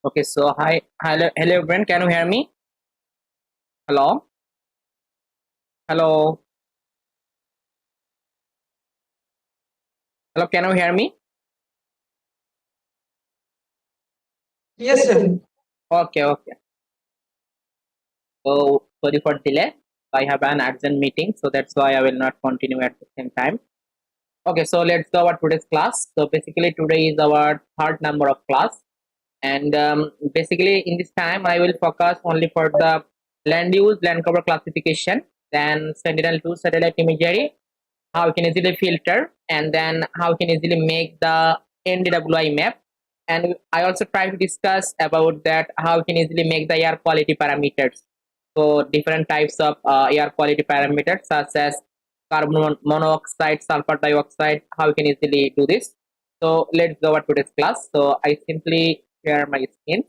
Okay, so hello everyone. Can you hear me? Hello, hello, hello. Can you hear me? Yes, sir. Okay, okay. So sorry for delay. I have an urgent meeting, so that's why I will not continue at the same time. Okay, so let's go our today's class. So basically today is our third number of class, and basically in this time I will focus only for the land use, land cover classification, then Sentinel-2 satellite imagery, how you can easily filter, and then how you can easily make the NDWI map. And I also try to discuss about that how you can easily make the air quality parameters. So different types of air quality parameters such as carbon monoxide, sulfur dioxide, how you can easily do this. So let's go over to this class. So I simply share my screen.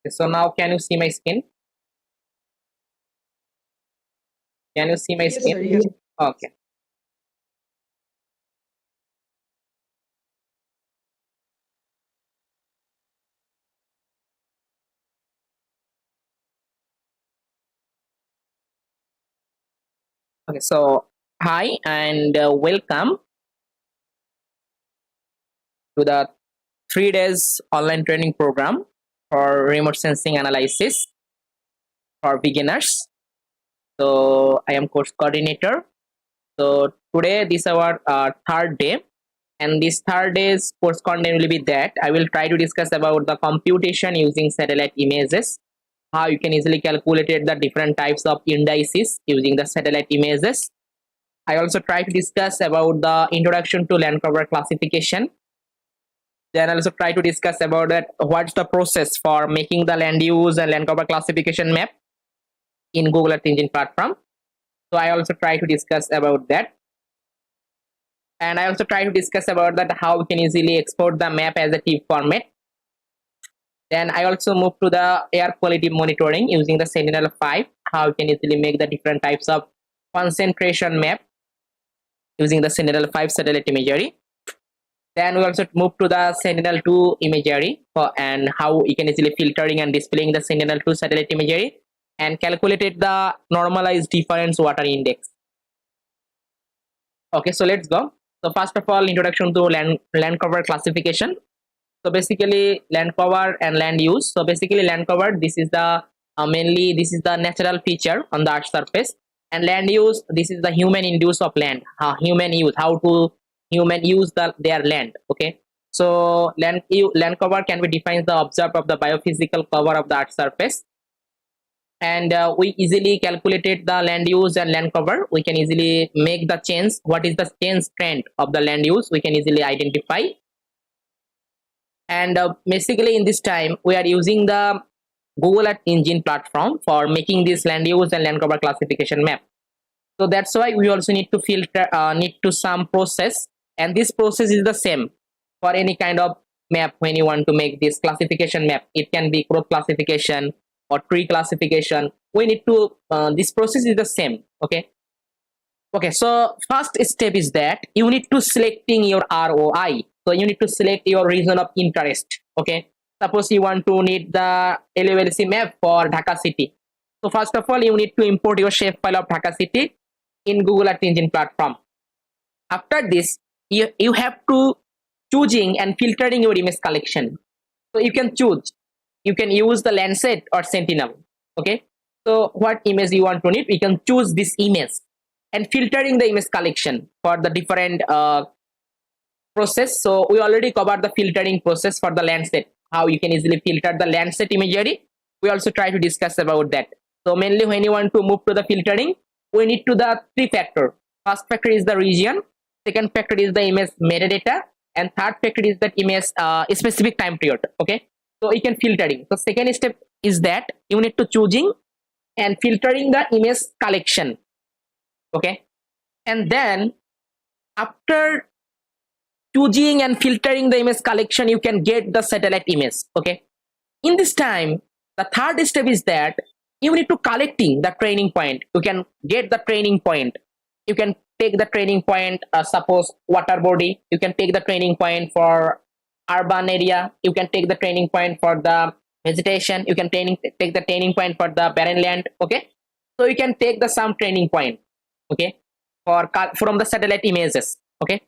So now can you see my screen? Can you see my Yes, screen? sir. Yes. Okay. Okay. So hi and welcome to the 3 days online training program for remote sensing analysis for beginners. So I am course coordinator. So today this is our third day, and this third day's course content will be that I will try to discuss about the computation using satellite images, how you can easily calculate the different types of indices using the satellite images. I also try to discuss about the introduction to land cover classification. Then I'll also try to discuss about that what's the process for making the land use and land cover classification map in Google Earth Engine platform. So I also try to discuss about that. And I also try to discuss about that how we can easily export the map as a TIFF format. Then I also move to the air quality monitoring using the Sentinel-5, how you can easily make the different types of concentration map using the Sentinel-5 satellite imagery. Then we also move to the Sentinel-2 imagery and how you can easily filtering and displaying the Sentinel-2 satellite imagery and calculated the normalized difference water index. Okay, so let's go. So first of all, introduction to land cover classification. So basically land cover and land use. So basically land cover, this is the mainly this is the natural feature on the earth surface, and land use, this is the human induce of land, human use, how to human use their land. Okay, so land cover can be defined the observed of the biophysical cover of the earth surface, and we easily calculated the land use and land cover. We can easily make the change, what is the change trend of the land use, we can easily identify. And basically in this time we are using the Google Earth Engine platform for making this land use and land cover classification map. So that's why we also need to filter, need to some process, and this process is the same for any kind of map. When you want to make this classification map, it can be crop classification or tree classification. We need to this process is the same. Okay. Okay, so first step is that you need to selecting your ROI. So you need to select your region of interest. Okay, suppose you want to need the LULC map for Dhaka city. So first of all, you need to import your shapefile of Dhaka city in Google Earth Engine platform. After this, you have to choosing and filtering your image collection. So you can choose, you can use the Landsat or Sentinel. Okay, so what image you want to need, we can choose this image and filtering the image collection for the different process. So we already covered the filtering process for the Landsat, how you can easily filter the Landsat imagery. We also try to discuss about that. So mainly when you want to move to the filtering, we need to the three factor. First factor is the region, second factor is the image metadata, and third factor is that image specific time period. Okay, so you can filtering. So second step is that you need to choosing and filtering the image collection. Okay, and then after choosing and filtering the image collection, you can get the satellite image. Okay, in this time the third step is that you need to collecting the training point. You can get the training point. You can take the training point, suppose water body. You can take the training point for urban area. You can take the training point for the vegetation. You can take the training point for the barren land. Okay, so you can take the some training point. Okay, for from the satellite images. Okay,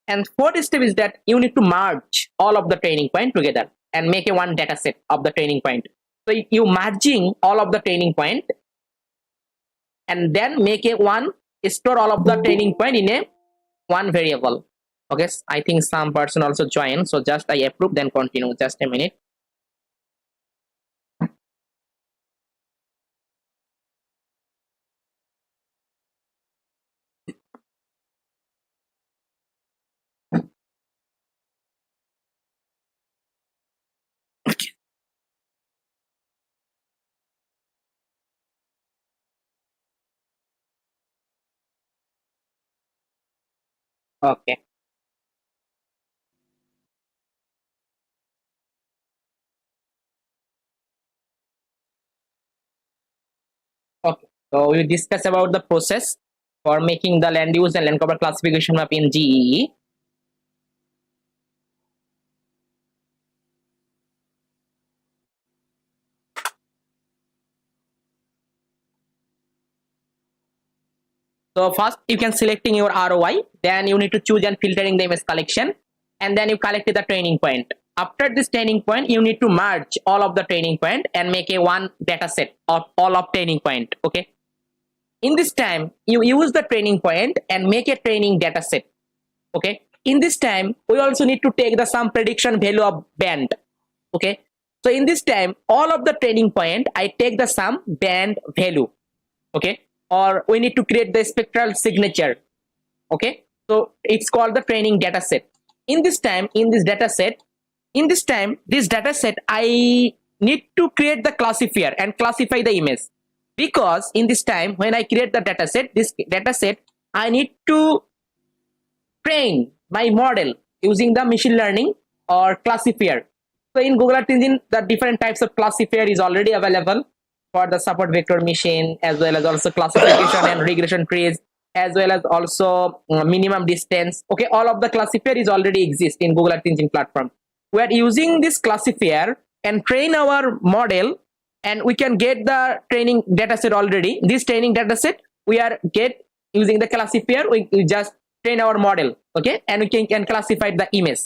and fourth step is that you need to merge all of the training point together and make a one data set of the training point. So you merging all of the training point and then make a one, store all of the training point in a one variable. Okay, I think some person also joined, so just I approve, then continue. Just a minute. Okay. Okay, so we discuss about the process for making the land use and land cover classification map in GEE. So first you can selecting your ROI, then you need to choose and filtering the image collection, and then you collect the training point. After this training point, you need to merge all of the training point and make a one data set of all of training point. Okay. In this time, you use the training point and make a training data set. Okay. In this time, we also need to take the some prediction value of band. Okay. So in this time, all of the training point, I take the some band value. Okay, or we need to create the spectral signature. Okay, so it's called the training data set. In this time, in this data set, I need to create the classifier and classify the image, because in this time when I create the data set, this data set, I need to train my model using the machine learning or classifier. So in Google Earth Engine, the different types of classifier is already available for the support vector machine, as well as also classification and regression trees, as well as also minimum distance. Okay, all of the classifier is already exist in Google Earth Engine platform. We are using this classifier and train our model, and we can get the training data set already. This training data set we are get using the classifier. We just train our model. Okay, and we can classify the image.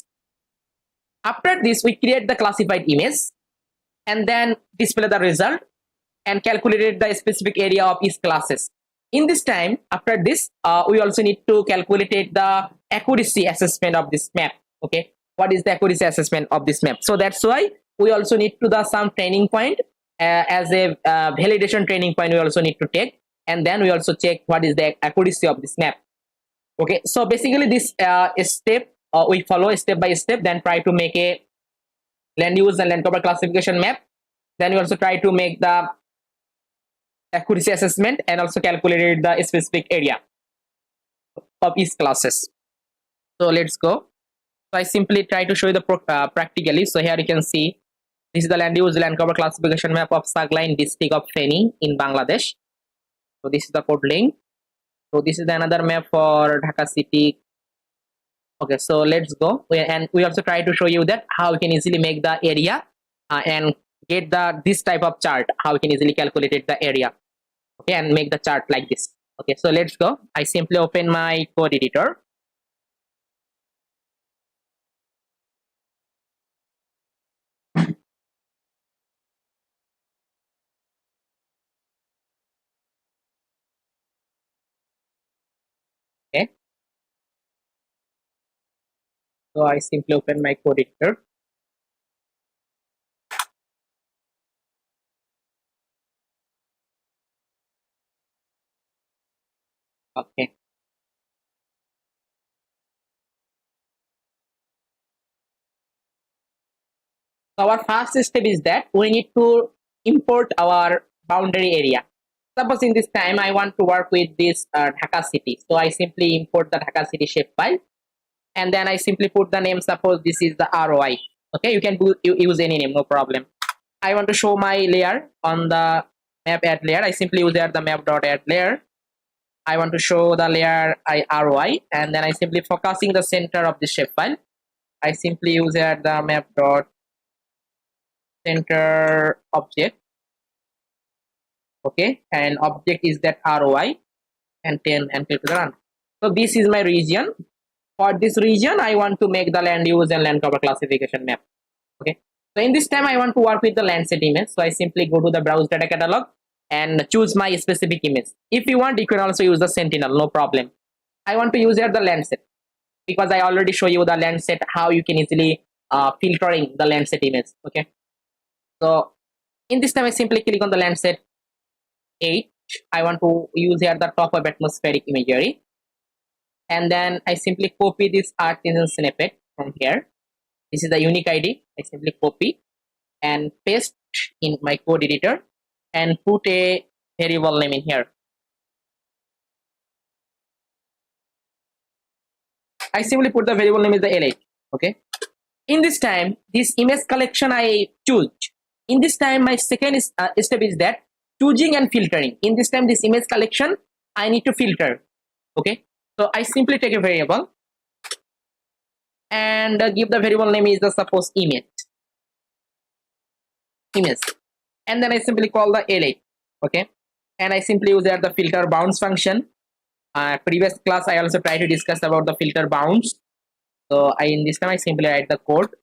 After this, we create the classified image and then display the result and calculated the specific area of each classes. In this time, after this, we also need to calculate the accuracy assessment of this map. Okay, what is the accuracy assessment of this map? So that's why we also need to the some training point as a validation training point. We also need to take, and then we also check what is the accuracy of this map. Okay, so basically this step we follow step by step, then try to make a land use and land cover classification map. Then we also try to make the accuracy assessment and also calculated the specific area of each classes. So let's go. So I simply try to show you the practically. So here you can see this is the land use land cover classification map of Saglain district of Feni in Bangladesh. So this is the code link. So this is another map for Dhaka city. Okay, so let's go. And we also try to show you that how you can easily make the area and get the this type of chart, how you can easily calculate the area. Okay, and make the chart like this. Okay, so let's go. I simply open my code editor. Okay, so I simply open my code editor. Okay, so our first step is that we need to import our boundary area. Suppose in this time I want to work with this Dhaka city, so I simply import the Dhaka city shapefile, and then I simply put the name. Suppose this is the ROI. Okay, you can use any name, no problem. I want to show my layer on the map add layer. I simply use here the map dot add layer. I want to show the layer ROI, and then I simply focusing the center of the shapefile. I simply use here the map dot center object. Okay, and object is that ROI, and 10 and click run. So this is my region. For this region, I want to make the land use and land cover classification map. Okay, so in this time I want to work with the land set image. So I simply go to the browse data catalog and choose my specific image. If you want, you can also use the sentinel, no problem. I want to use here the land set because I already show you the land set, how you can easily filtering the land set image. Okay, so in this time I simply click on the land set 8. I want to use here the top of atmospheric imagery, and then I simply copy this artisan snippet from here. This is the unique ID. I simply copy and paste in my code editor and put a variable name in here. I simply put the variable name is the LH. Okay, in this time this image collection I choose. In this time my second step is that choosing and filtering. In this time this image collection I need to filter. Okay, so I simply take a variable and give the variable name is the suppose image, and then I simply call the LH. Okay, and I simply use there the filter bounds function. Previous class I also try to discuss about the filter bounds. So in this time I simply write the code.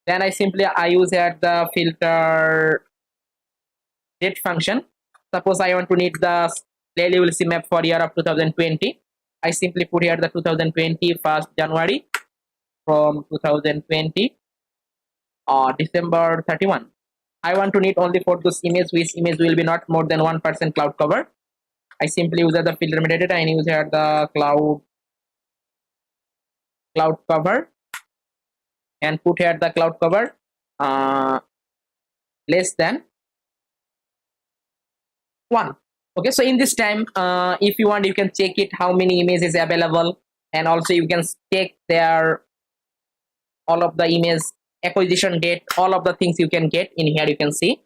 Then I use here the filter date function. Suppose I want to need the Create LULC map for year of 2020. I simply put here the 2020 1st January from 2020 December 31. I want to need only for this image, which image will be not more than 1% cloud cover. I simply use the filter metadata and use here the cloud cover and put here the cloud cover less than 1. Okay, so in this time if you want, you can check it how many images available, and also you can check their all of the image acquisition date, all of the things you can get in here. You can see,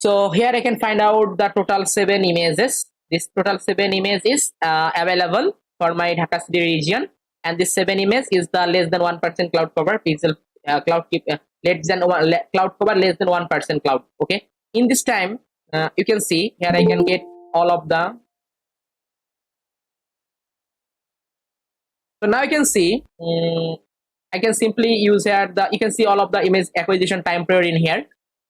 so here I can find out the total 7 images. This total 7 image is available for my Dhaka city region, and this 7 image is the less than 1% cloud cover pixel cloud less than cloud cover less than 1% cloud. Okay, in this time you can see here I can get all of the. So now you can see I can simply use here the, you can see all of the image acquisition time period in here.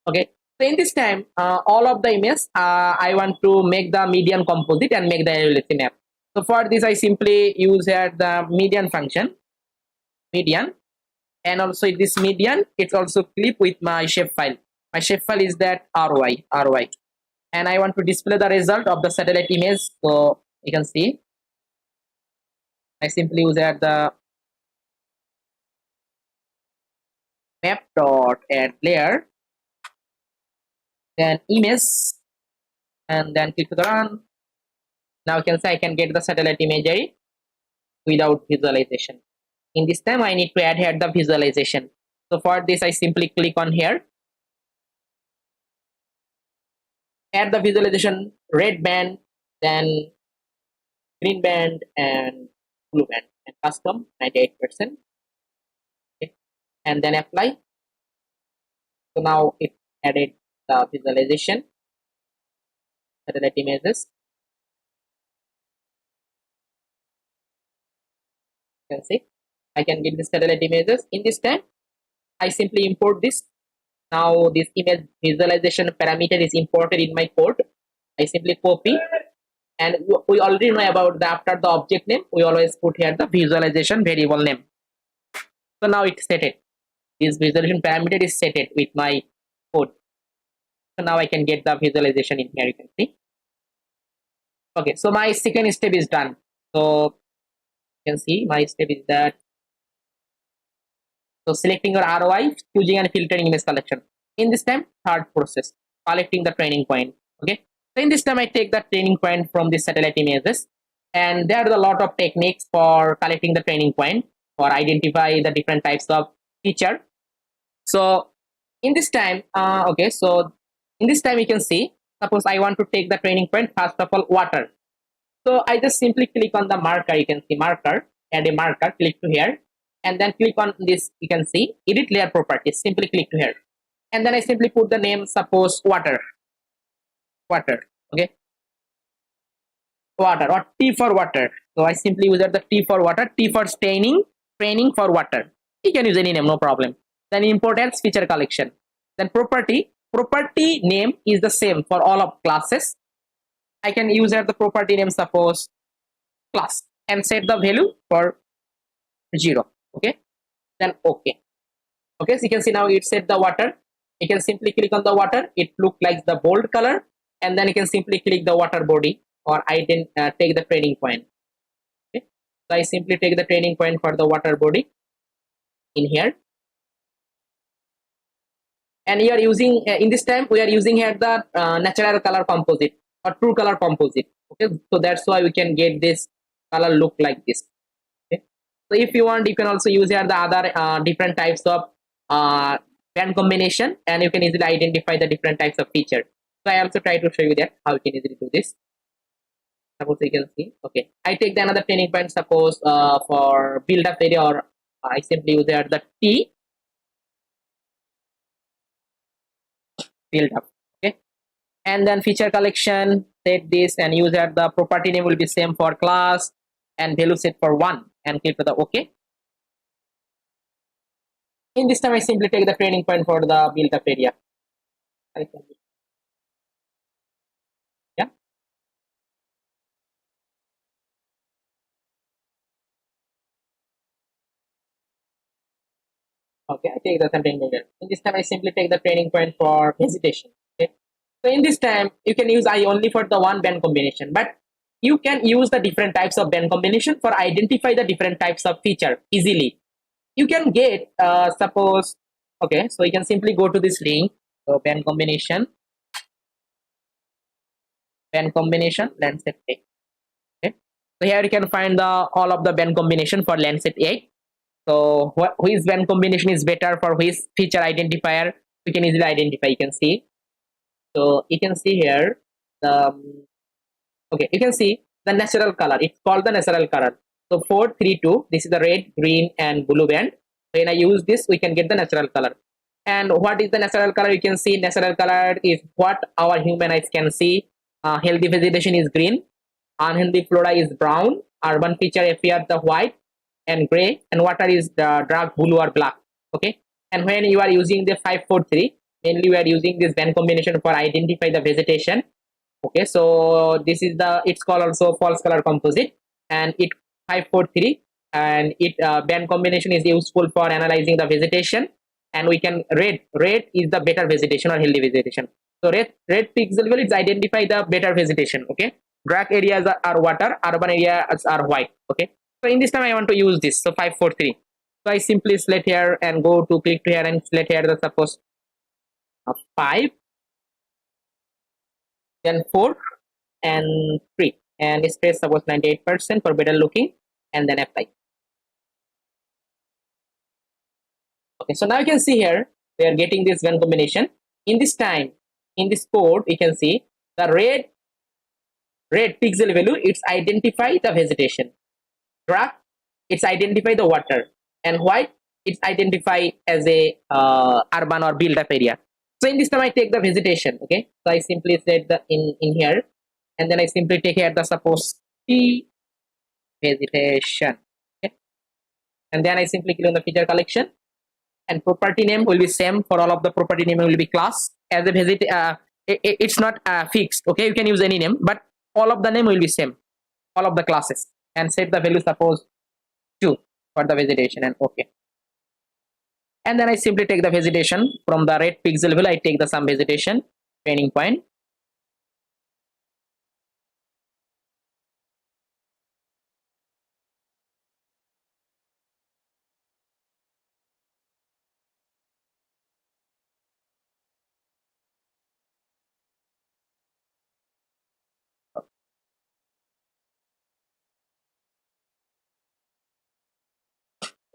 Okay, so in this time all of the image I want to make the median composite and make the LULC map. So for this I simply use here the median function, median, and also this median it's also clip with my shapefile. My shapefile is that ROI, and I want to display the result of the satellite image. So you can see I simply use here the map dot add layer, then image, and then click the run. Now you can say I can get the satellite imagery without visualization. In this time I need to add here the visualization. So for this I simply click on here, add the visualization, red band, then green band and blue band, and custom 98%. Okay, and then apply. So now it added the visualization, satellite images. You can see I can get the satellite images. In this time I simply import this. Now this image visualization parameter is imported in my code. I simply copy, and we already know about the after the object name we always put here the visualization variable name. So now it's set it. This visualization parameter is set it with my code. So now I can get the visualization in here. You can see. Okay, so my second step is done. So you can see my step is that. So selecting your ROI, choosing and filtering image collection. In this time, third process, collecting the training point. Okay. So in this time, I take the training point from the satellite images, and there are a lot of techniques for collecting the training point or identify the different types of feature. So in this time, okay. So in this time, you can see suppose I want to take the training point, first of all, water. So I just simply click on the marker. You can see marker, add a marker, click to here, and then click on this. You can see edit layer properties. Simply click to here, and then I simply put the name, suppose water. Okay, water, or T for water. So I simply use the T for water, T for training for water. You can use any name, no problem. Then import as feature collection. Then property name is the same for all of classes. I can use the property name, suppose class, and set the value for 0. Okay, then okay. So you can see now it set the water. You can simply click on the water, it look like the bold color, and then you can simply click the water body, or I didn't take the training point. Okay, so I simply take the training point for the water body in here, and you are using in this time we are using here the natural color composite or true color composite. Okay, so that's why we can get this color look like this. Okay, so if you want, you can also use here the other different types of band combination, and you can easily identify the different types of feature. So I also try to show you that how you can easily do this. Suppose you can see, okay, I take the another training point, suppose for build up area, or I simply use there the T build up. Okay, and then feature collection, set this and use that the property name will be same for class, and value set for 1, and click to the OK. In this time I simply take the training point for the build up area. Yeah, okay, I take the training point. In this time I simply take the training point for vegetation. Okay, so in this time you can use I only for the one band combination, but you can use the different types of band combination for identify the different types of feature easily. You can get suppose, okay, so you can simply go to this link, so band combination Landscape 8. Okay, so here you can find the all of the band combination for Landscape 8. So which band combination is better for which feature identifier, we can easily identify. You can see, so you can see here the okay, you can see the natural color, it's called the natural color. So 432, this is the red, green and blue band. When I use this, we can get the natural color. And what is the natural color? You can see natural color is what our human eyes can see. Healthy vegetation is green, unhealthy flora is brown, urban feature appear the white and gray, and water is the dark blue or black. Okay, and when you are using the 543, mainly we are using this band combination for identify the vegetation. Okay, so this is the, it's called also false color composite, and it 543, and it band combination is useful for analyzing the vegetation, and we can red is the better vegetation or healthy vegetation. So red pixel will is identify the better vegetation. Okay, dark areas are water, urban areas are white. Okay, so in this time I want to use this, so 543. So I simply select here and go to click here and select here the suppose 5, then 4 and 3, and space suppose 98% for better looking, and then apply. Okay, so now you can see here we are getting this one combination. In this time, in this code, you can see the red pixel value, it's identify the vegetation, dark it's identify the water, and white it's identify as a urban or built up area. So in this time I take the vegetation. Okay, so I simply set the in here, and then I simply take here the suppose T vegetation. Okay, and then I simply click on the feature collection, and property name will be same for all of the property name will be class. As a it's not fixed. Okay, you can use any name, but all of the name will be same, all of the classes, and set the value suppose 2 for the vegetation, and okay. And then I simply take the vegetation from the red pixel value, I take the some vegetation training point.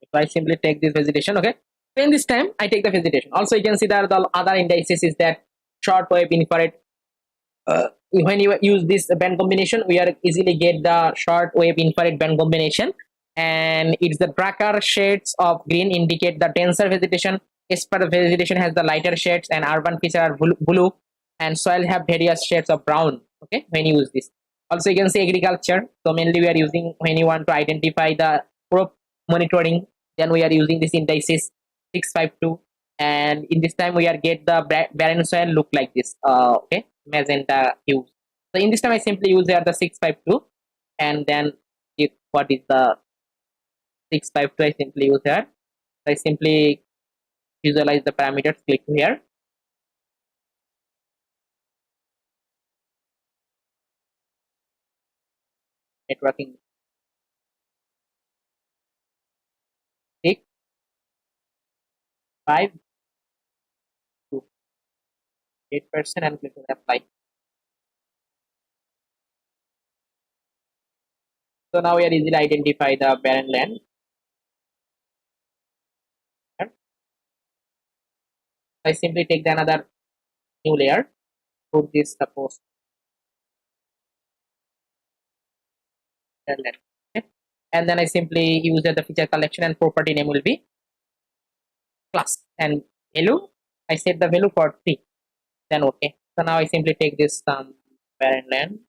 So I simply take this vegetation. Okay, so in this time I take the vegetation. Also you can see that the other indices is that short wave, infrared, when you use this band combination, we are easily get the short wave infrared band combination, and it's the darker shades of green indicate the denser vegetation. Sparse vegetation has the lighter shades, and urban features are blue, and soil have various shades of brown. Okay, when you use this, also you can see agriculture. So mainly we are using when you want to identify the crop monitoring, then we are using this indices 652, and in this time we are get the barren soil look like this. Okay, magenta hue. So in this time I simply use here the 652, and then if what is the 652 I simply use here. I simply visualize the parameters, click here. Networking 6, 5, 2, 8%, and click on apply. So now we are easily identify the barren land. I simply take the another new layer, put this suppose barren land. Okay. And then I simply use the feature collection, and property name will be class, and value I set the value for 3. Then okay. So now I simply take this barren land.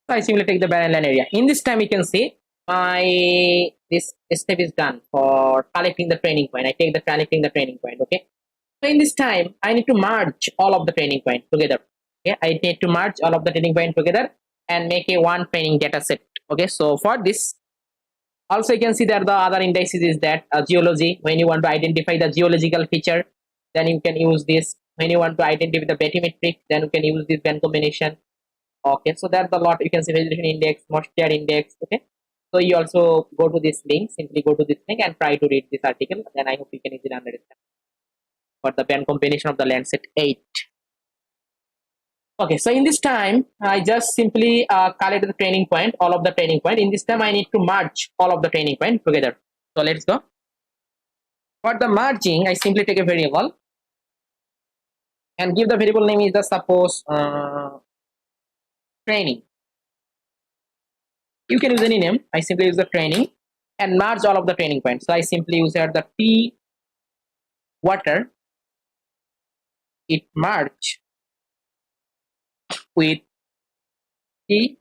So I simply take the barren land area. In this time you can see my this step is done for collecting the training point. I take the collecting the training point. Okay. So in this time I need to merge all of the training point together. Okay, I need to merge all of the training point together and make a one training data set. Okay, so for this also you can see that the other indices is that geology. When you want to identify the geological feature, then you can use this. When you want to identify the bathymetric, then you can use this band combination. Okay, so that's a lot. You can see vegetation index, moisture index. Okay, so you also go to this link, simply go to this link and try to read this article. Then I hope you can easily understand for the band combination of the Landsat 8. Okay, so in this time I just simply collect the training point, all of the training point. In this time I need to merge all of the training point together. So let's go. For the merging, I simply take a variable and give the variable name is the suppose training. You can use any name. I simply use the training and merge all of the training points. So I simply use here the T water. It merge with T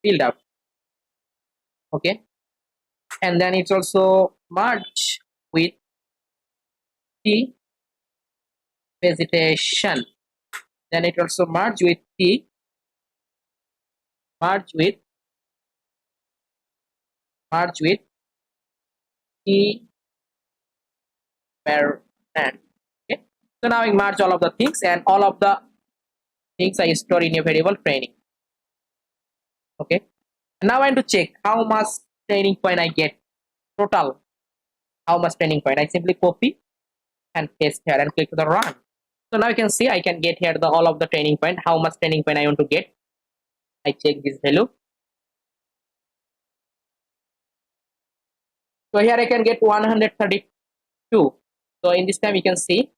filled up. Okay, and then it's also merge with T vegetation. Then it also merge with T merge with T per and. Okay, so now I merge all of the things, and all of the things I store in a variable training. Okay, now I want to check how much training point I get total. How much training point? I simply copy and paste here and click the run. So now you can see I can get here the all of the training point. How much training point I want to get? I check this value. So here I can get 132. So in this time you can see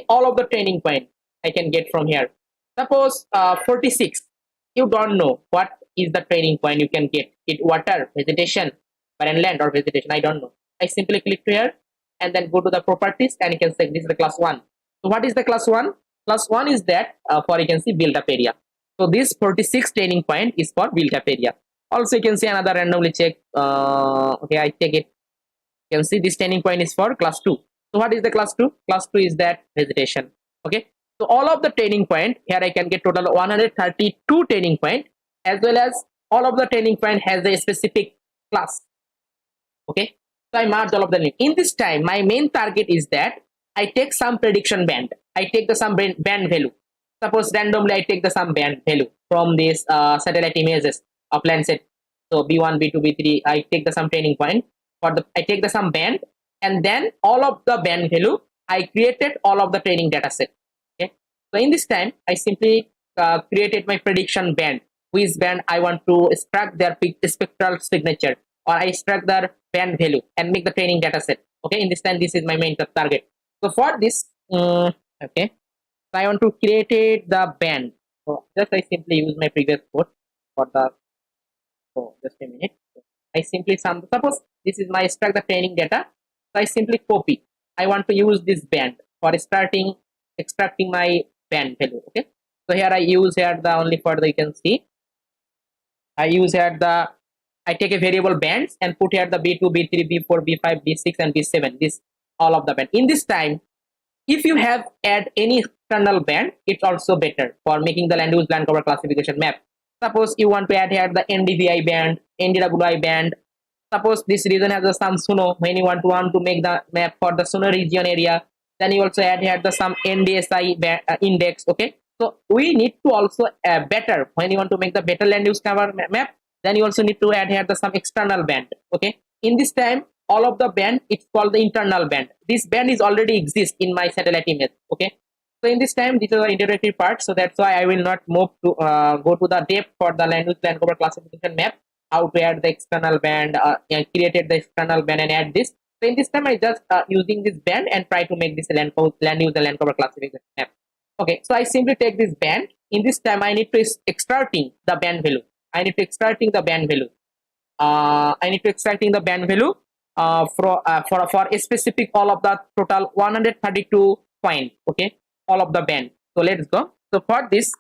all of the training point I can get from here. Suppose 46. You don't know what is the training point you can get. It water, vegetation, barren land, or vegetation. I don't know. I simply click here and then go to the properties, and you can say this is the class 1. So what is the class 1? Class 1 is that for you can see build up area. So this 46 training point is for build up area. Also you can see another randomly check. Okay, I check it. You can see this training point is for class 2. So what is the class 2? Class 2 is that vegetation. Okay, so all of the training point here I can get total 132 training point, as well as all of the training point has a specific class. Okay, so I merge all of them. In this time my main target is that I take some prediction band. I take the some band value. Suppose randomly I take the some band value from this satellite images of Landsat. So B1, B2, B3, I take the some training point for the, I take the some band, and then all of the band value, I created all of the training data set. Okay. So in this time, I simply created my prediction band, which band I want to extract their spectral signature, or I extract their band value and make the training data set. Okay. In this time, this is my main target. So for this, okay, so I want to create the band. So just I simply use my previous code for the, so just a minute. I simply suppose this is my extract the training data. So I simply copy. I want to use this band for extracting my band value. Okay. So here I use here the only for the, you can see, I use here the, I take a variable bands and put here the B2, B3, B4, B5, B6 and B7. This all of the band. In this time, if you have add any external band, it's also better for making the land use land cover classification map. Suppose you want to add here the NDVI band, NDWI band. Suppose this region has a some Suno. When you want to make the map for the Suno region area, then you also add here the some NDSI band, index. Okay, so we need to also better when you want to make the better land use cover map. Then you also need to add here the some external band. Okay, in this time, all of the band, it's called the internal band. This band is already exist in my satellite image. Okay, so in this time, this is the introductory part, so that's why I will not move to go to the depth for the land use land cover classification map, how to add the external band, created the external band and add this. So in this time, I just using this band and try to make this land use and land cover classification map. Okay, so I simply take this band. In this time, I need to extracting the band value. I need to extracting the band value. For a specific all of the total 132 point. Okay, all of the band. So let's go. So for this,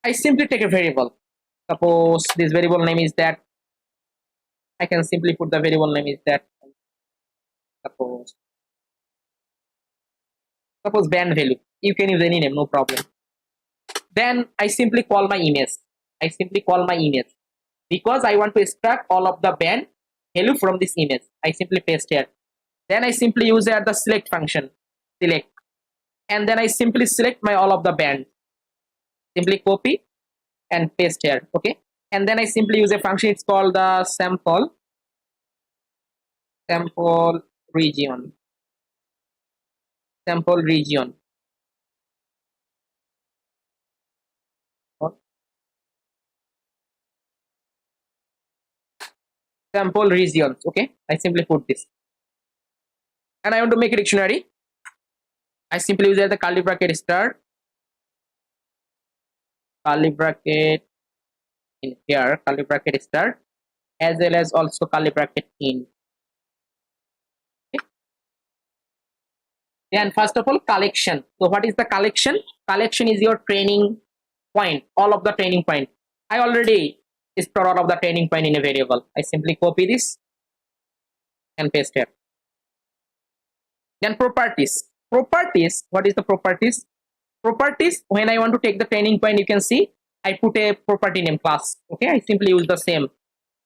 I simply take a variable. Suppose this variable name is that. I can simply put the variable name is that. Suppose band value. You can use any name, no problem. Then I simply call my image. Because I want to extract all of the band value from this image. I simply paste here. Then I simply use here the select function. Select. And then I simply select my all of the band. Simply copy and paste here. Okay. And then I simply use a function. It's called the sample region. Sample region. Sample regions. Okay. I simply put this. And I want to make a dictionary. I simply use the curly bracket start. Curly bracket in here, curly bracket start, as well as also curly bracket in. Okay. Then first of all, collection. So what is the collection? Collection is your training point, all of the training point. I already stored all of the training point in a variable. I simply copy this and paste here. Then properties. Properties, what is the properties? Properties, when I want to take the training point, you can see I put a property name class. Okay, I simply use the same,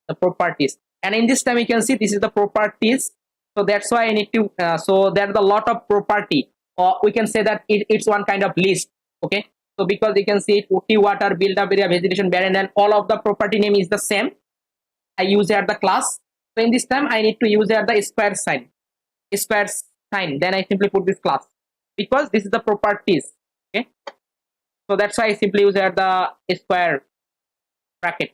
the properties. And in this time, you can see this is the properties. So that's why I need to, so there's a lot of property, or we can say that it's one kind of list. Okay, so because you can see tea, water, build up area, vegetation, barren, and all of the property name is the same. I use here the class. So in this time, I need to use here the square sign. Then I simply put this class because this is the properties. Okay, so that's why I simply use here the square bracket.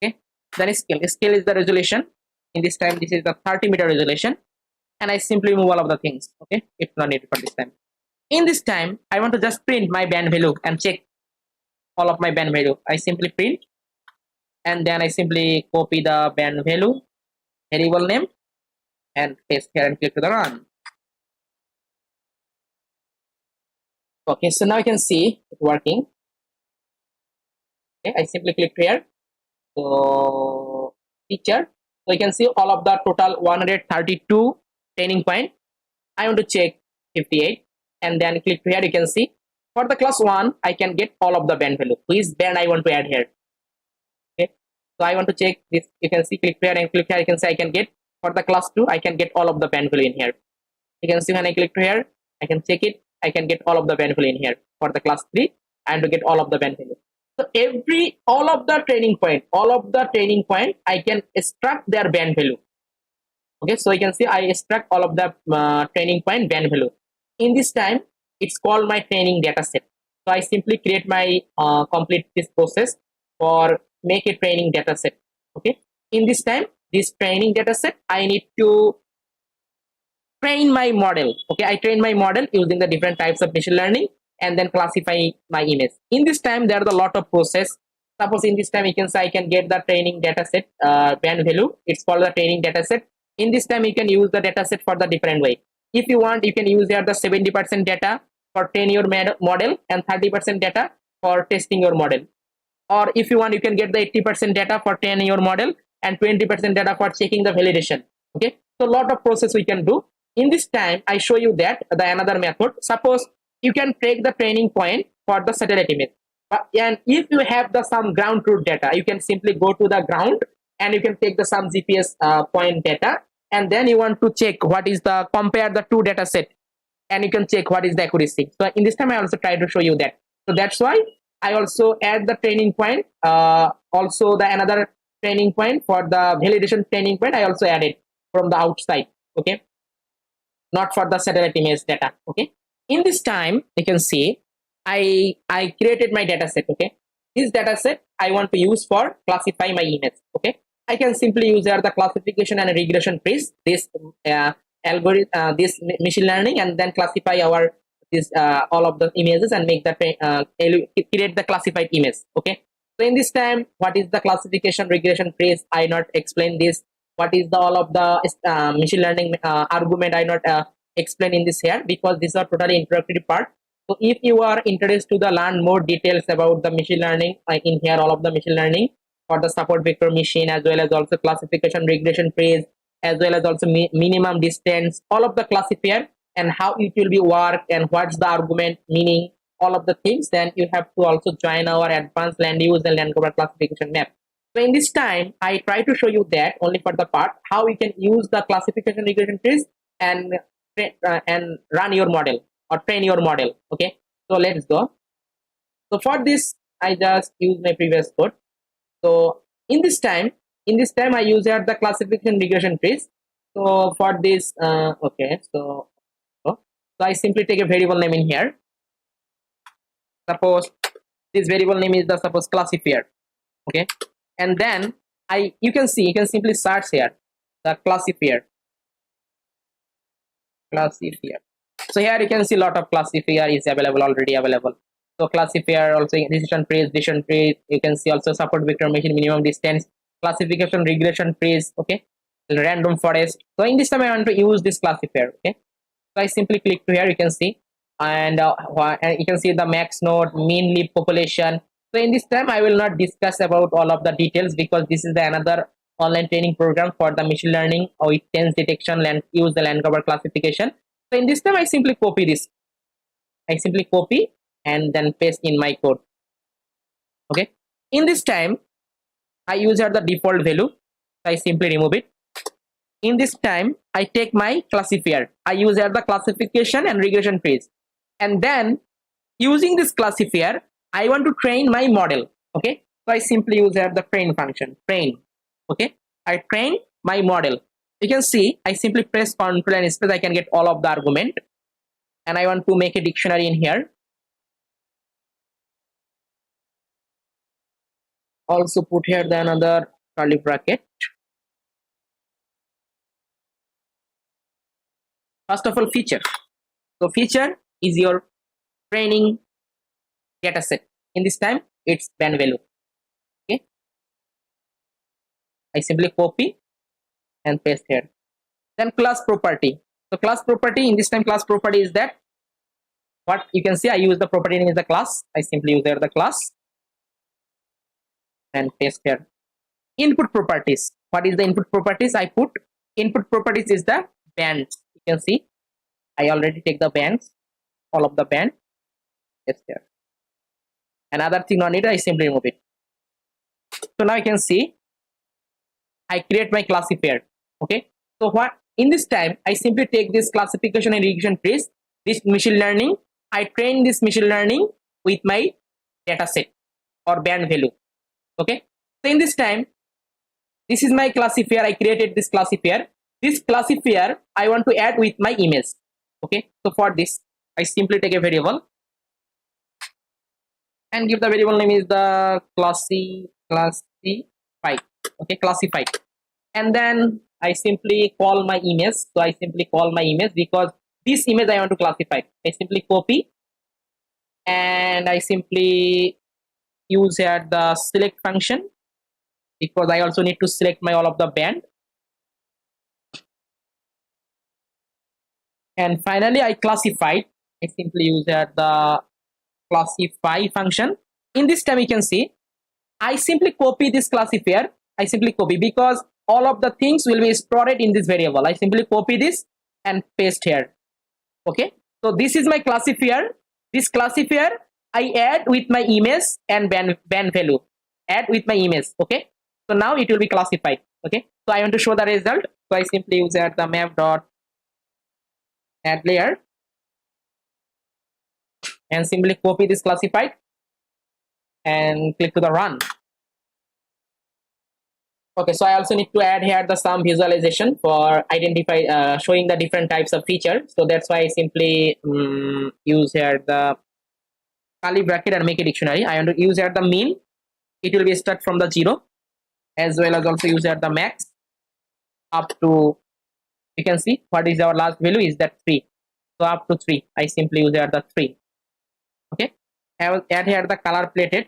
Okay, then scale is the resolution. In this time, this is the 30-meter resolution, and I simply move all of the things. Okay, it's not needed for this time. In this time, I want to just print my band value and check all of my band value. I simply print, and then I simply copy the band value variable name and paste here and click to the run. Okay, so now you can see it working. Okay, I simply click here. So feature. So you can see all of the total 132 training point. I want to check 58 and then click here. You can see for the class 1, I can get all of the band value. Which band I want to add here. Okay, so I want to check this. You can see click here and click here. You can see I can get for the class 2, I can get all of the band value in here. You can see when I click here, I can check it. I can get all of the band value in here. For the class 3, I want to get all of the band value. So all of the training point, I can extract their band value. Okay, so you can see I extract all of the training point band value. In this time, it's called my training data set. So I simply create my complete this process for make a training data set. Okay, in this time, this training data set, I need to train my model. Okay, I train my model using the different types of machine learning and then classify my image. In this time, there are a lot of process. Suppose in this time, you can say I can get the training data set band value. It's called the training data set. In this time, you can use the data set for the different way. If you want, you can use here the 70% data for train your model and 30% data for testing your model. Or if you want, you can get the 80% data for training your model and 20% data for checking the validation. Okay, so a lot of process we can do. In this time, I show you that the another method. Suppose you can take the training point for the satellite image, and if you have the some ground truth data, you can simply go to the ground and you can take the some GPS point data, and then you want to check what is the compare the two data set, and you can check what is the accuracy. So in this time, I also try to show you that. So that's why I also add the training point, also the another training point for the validation training point. I also added from the outside. Okay, not for the satellite image data. Okay, in this time you can see I created my data set. Okay, this data set I want to use for classify my image. Okay, I can simply use here the classification and regression trees, this algorithm, this machine learning, and then classify our this all of the images and make the create the classified image. Okay, so in this time, what is the classification regression trees? I not explain this. What is the all of the machine learning argument? I not explain in this here because these are totally introductory part. So if you are interested to the learn more details about the machine learning, in here all of the machine learning for the support vector machine, as well as also classification regression trees, as well as also minimum distance, all of the classifier and how it will be work and what's the argument meaning, all of the things, then you have to also join our advanced land use and land cover classification map. So in this time, I try to show you that only for the part how you can use the classification regression trees and run your model or train your model. Okay, so let's go. So for this, I just use my previous code. So in this time I use here the classification regression trees. So for this, okay, so I simply take a variable name in here. Suppose this variable name is the suppose classifier. Okay, and then you can simply search here the classifier. So here you can see a lot of classifier is already available. So classifier also decision trees, you can see also support vector machine minimum distance, classification regression trees. Okay, random forest. So in this time I want to use this classifier. Okay, so I simply click to here, you can see, and you can see the max node, mean leaf population. So in this time I will not discuss about all of the details because this is the another online training program for the machine learning with tense detection, use the land cover classification. So in this time I simply copy this. I simply copy and then paste in my code. Okay, in this time I use here the default value. So I simply remove it. In this time I take my classifier. I use here the classification and regression trees, and then using this classifier I want to train my model. Okay, so I simply use here the train function, train. Okay, I train my model. You can see I simply press Ctrl and space, I can get all of the argument, and I want to make a dictionary in here. Also put here the another curly bracket. First of all, feature. So feature is your training data set. In this time it's band value. Okay, I simply copy and paste here. Then class property. So class property, in this time class property is that what you can see I use the property name is the class. I simply use there the class and paste here. Input properties. What is the input properties? I put input properties is the bands. You can see I already take the bands, all of the band. Yes, there. Another thing on it, I simply remove it. So now you can see I create my classifier. Okay, so what in this time I simply take this classification and regression trees, this machine learning, I train this machine learning with my data set or band value. Okay, so in this time, this is my classifier. I created this classifier. This classifier I want to add with my image. Okay, so for this I simply take a variable and give the variable name is the classified. Okay, classified, and then I simply call my image. So I simply call my image because this image I want to classify. I simply copy and I simply use here the select function because I also need to select my all of the band. And finally I classified. I simply use here the classify function. In this time you can see I simply copy this classifier. I simply copy because all of the things will be stored in this variable. I simply copy this and paste here. Okay, so this is my classifier. This classifier I add with my image and band value. Add with my image. Okay, so now it will be classified. Okay, so I want to show the result. So I simply use the map dot add layer and simply copy this classified and click to the run. Okay, so I also need to add here the some visualization for identify showing the different types of features. So that's why I simply use here the curly bracket and make a dictionary. I want to use here the mean. It will be start from the 0 as well as also use here the max up to, you can see what is our last value is that 3. So up to 3 I simply use here the 3. Okay, I will add here the color plated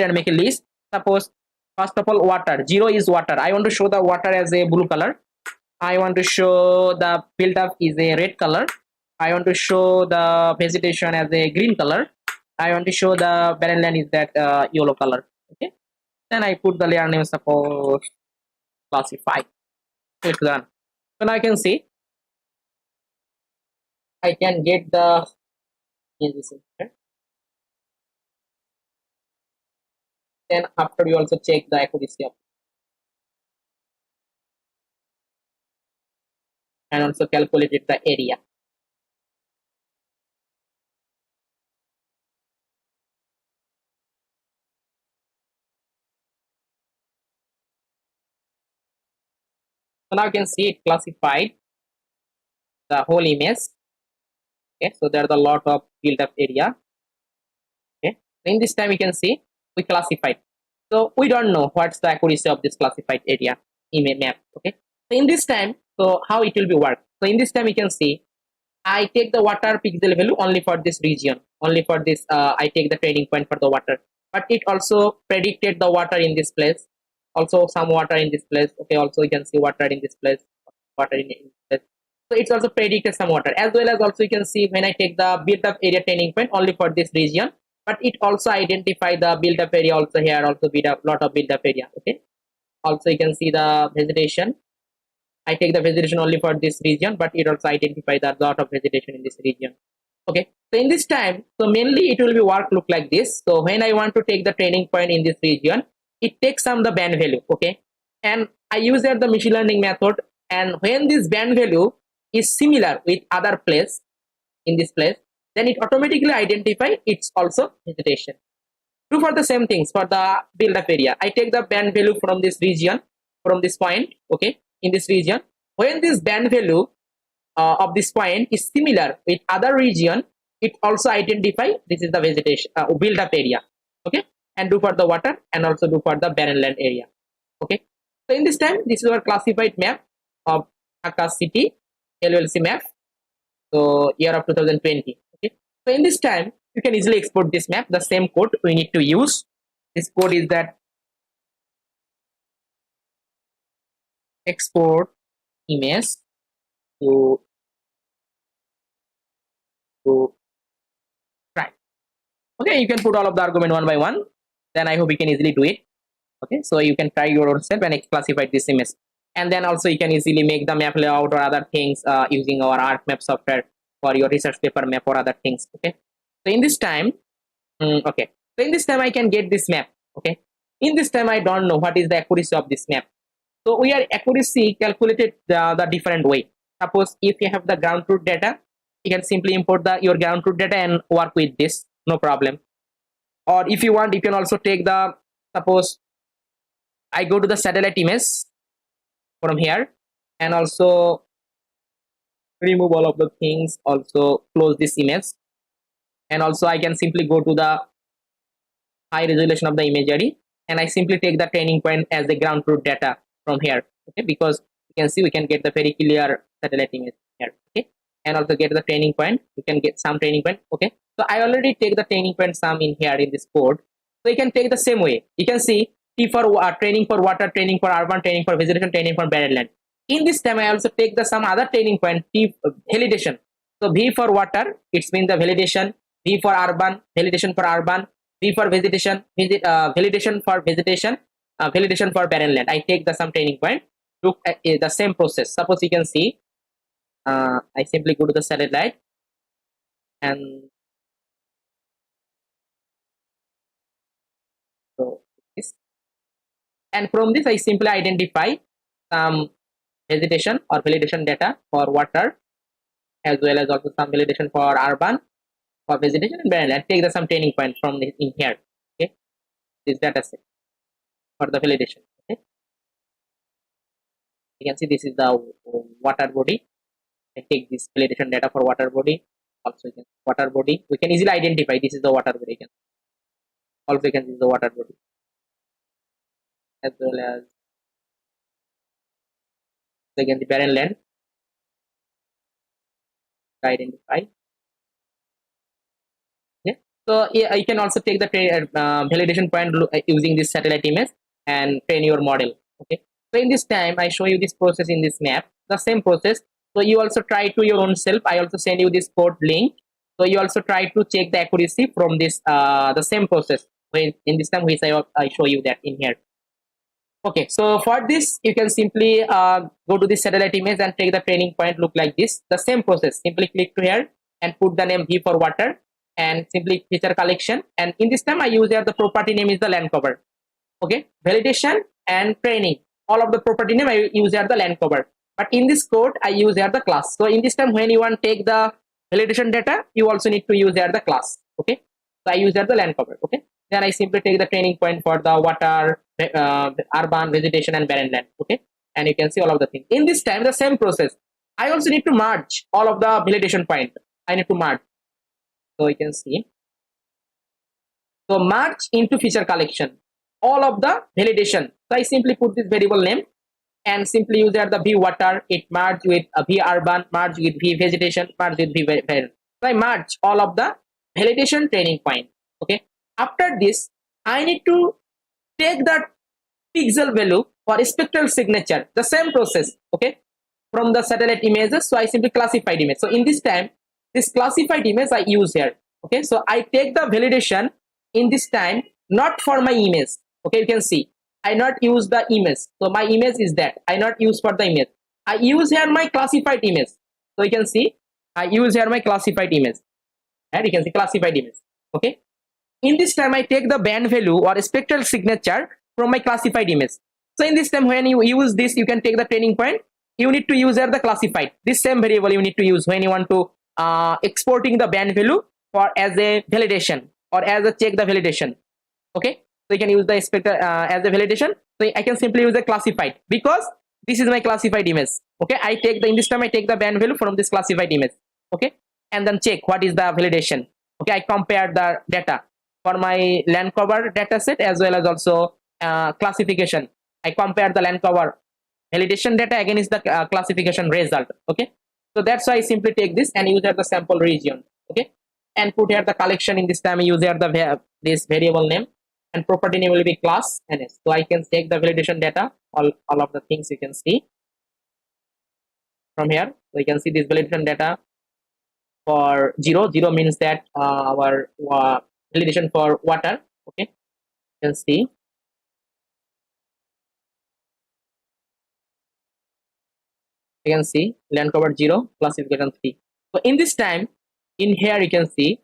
and make a list. Suppose first of all water, 0 is water. I want to show the water as a blue color. I want to show the build up is a red color. I want to show the vegetation as a green color. I want to show the barren land is that yellow color. Okay, then I put the layer name suppose classify. Click done. So now I can see I can get the then after you also check the accuracy of and also calculated the area. So now you can see it classified the whole image. Okay, so there's a lot of build up area. Okay, in this time you can see we classified. So we don't know what's the accuracy of this classified area image map. Okay, so in this time, so how it will be work. So in this time you can see I take the water pixel value only for this region, only for this I take the training point for the water, but it also predicted the water in this place, also some water in this place. Okay, also you can see water in this place, water in this place. So it's also predicted some water, as well as also you can see when I take the built up area training point only for this region, but it also identify the build up area also here, also build up lot of build up area. Okay, also you can see the vegetation. I take the vegetation only for this region, but it also identifies a lot of vegetation in this region. Okay, so in this time, so mainly it will be work look like this. So when I want to take the training point in this region, it takes some the band value. Okay, and I use that the machine learning method, and when this band value is similar with other place in this place, then it automatically identify it's also vegetation. Do for the same things for the build up area. I take the band value from this region, from this point. Okay, in this region, when this band value of this point is similar with other region, it also identify this is the vegetation build up area. Okay, and do for the water and also do for the barren land area. Okay, so in this time this is our classified map of Dhaka city LULC map, so year of 2020. Okay, so in this time you can easily export this map. The same code we need to use. This code is that export image to track. Okay, you can put all of the argument one by one. Then I hope you can easily do it. Okay, so you can try your own self and classify this image. And then also you can easily make the map layout or other things using our ArcMap software for your research paper map or other things. Okay, so in this time, okay, so in this time I can get this map. Okay, in this time I don't know what is the accuracy of this map. So we are accuracy calculated the different way. Suppose if you have the ground truth data, you can simply import your ground truth data and work with this, no problem. or if you want, you can also take the, suppose I go to the satellite image from here, and also remove all of the things, also close this image, and also I can simply go to the high resolution of the imagery, and I simply take the training point as the ground truth data from here. Okay, because you can see we can get the very clear satellite image here. Okay, and also get the training point, you can get some training point. Okay, so I already take the training point some in here in this code, so you can take the same way. You can see T for training for water, training for urban, training for vegetation, training for barren land. In this time I also take the some other training point, T validation. So V for water, it's means the validation. V for urban, validation for urban. V for vegetation, validation for vegetation, validation for barren land. I take the some training point, look at the same process. Suppose you can see, I simply go to the satellite, and so this, and from this I simply identify some vegetation or validation data for water, as well as also some validation for urban, for vegetation and barren land. Take the some training point from this in here. Okay, this data set for the validation. Okay, you can see this is the water body. I take this validation data for water body. Also, water body, we can easily identify this is the water body. Also, you can use the water body, as well as again the barren land. Identify. Yeah. So yeah, you can also take the validation point using this satellite image and train your model. Okay. So in this time, I show you this process in this map. The same process. So you also try to your own self. I also send you this code link. So you also try to check the accuracy from this the same process. In this time, which I show you that in here. Okay, so for this, you can simply go to the satellite image and take the training point, look like this. The same process, simply click to here and put the name V for water and simply feature collection. And in this time, I use here the property name is the land cover. Okay, validation and training. All of the property name I use here the land cover. But in this code, I use here the class. So in this time, when you want to take the validation data, you also need to use here the class. Okay, so I use here the land cover. Okay, then I simply take the training point for the water, urban, vegetation and barren land. Okay, and you can see all of the things. In this time, the same process, I also need to merge all of the validation point. I need to merge. So you can see, so merge into feature collection all of the validation. So I simply put this variable name and simply use there the V water, it merge with V urban, merge with V vegetation, merge with V barren. So I merge all of the validation training point. Okay, after this I need to take the pixel value for spectral signature, the same process. Okay, from the satellite images. So I simply classified image. So in this time, this classified image I use here. Okay, so I take the validation in this time, not for my image. Okay, you can see I not use the image. So my image is that I not use for the image. I use here my classified image. So you can see I use here my classified image. And you can see classified image. Okay, in this time I take the band value or spectral signature from my classified image. So in this time, when you use this, you can take the training point. You need to use here the classified. This same variable you need to use when you want to exporting the band value for as a validation or as a check the validation. Okay, so you can use the spectral as a validation. So I can simply use the classified because this is my classified image. Okay, I take the in this time I take the band value from this classified image. Okay, and then check what is the validation. Okay, I compare the data for my land cover data set as well as also classification. I compare the land cover validation data against the classification result. Okay, so that's why I simply take this and use here the sample region. Okay, and put here the collection. In this time I use here the this variable name and property name will be class ns. So I can take the validation data, all of the things you can see from here. So you can see this validation data for 0 means that our validation for water. Okay, you can see land cover 0, classification 3. So in this time, in here you can see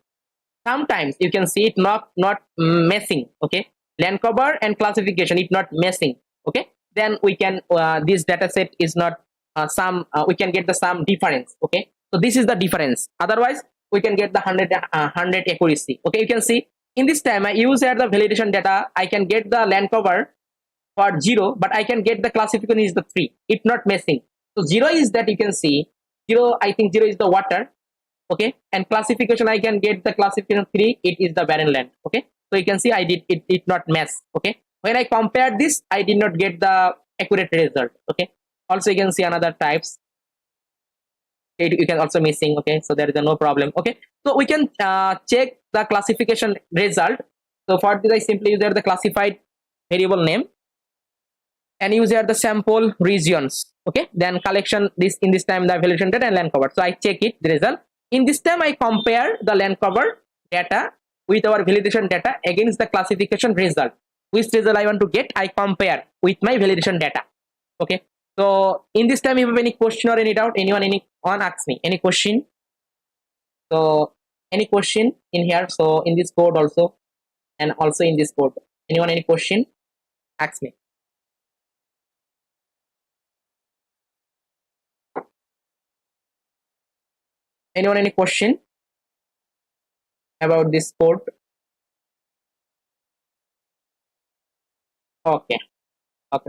sometimes you can see it not messing. Okay, land cover and classification it not messing. Okay, then we can this data set is not we can get the some difference. Okay, so this is the difference. Otherwise we can get the 100 accuracy. Okay, you can see in this time I use here the validation data. I can get the land cover for 0, but I can get the classification is the 3. It's not missing. So 0 is that you can see 0. I think 0 is the water. Okay, and classification I can get the classification 3. It is the barren land. Okay, so you can see I did not mess. Okay, when I compared this, I did not get the accurate result. Okay, also you can see another types. You can also missing. Okay, so there is no problem. Okay, so we can check the classification result. So for this I simply use the classified variable name and use here the sample regions. Okay, then collection this in this time the validation data and land cover. So I check it the result. In this time I compare the land cover data with our validation data against the classification result. Which result I want to get, I compare with my validation data. Okay, so in this time if you have any question or any doubt, anyone ask me any question. So any question in here, so in this code also and also in this code, anyone any question, ask me. Anyone any question about this code? Okay,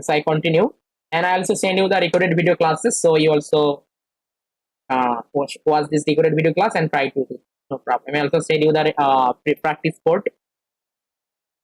so I continue, and I also send you the recorded video classes, so you also watch this recorded video class and try to do. No problem. I also send you the practice code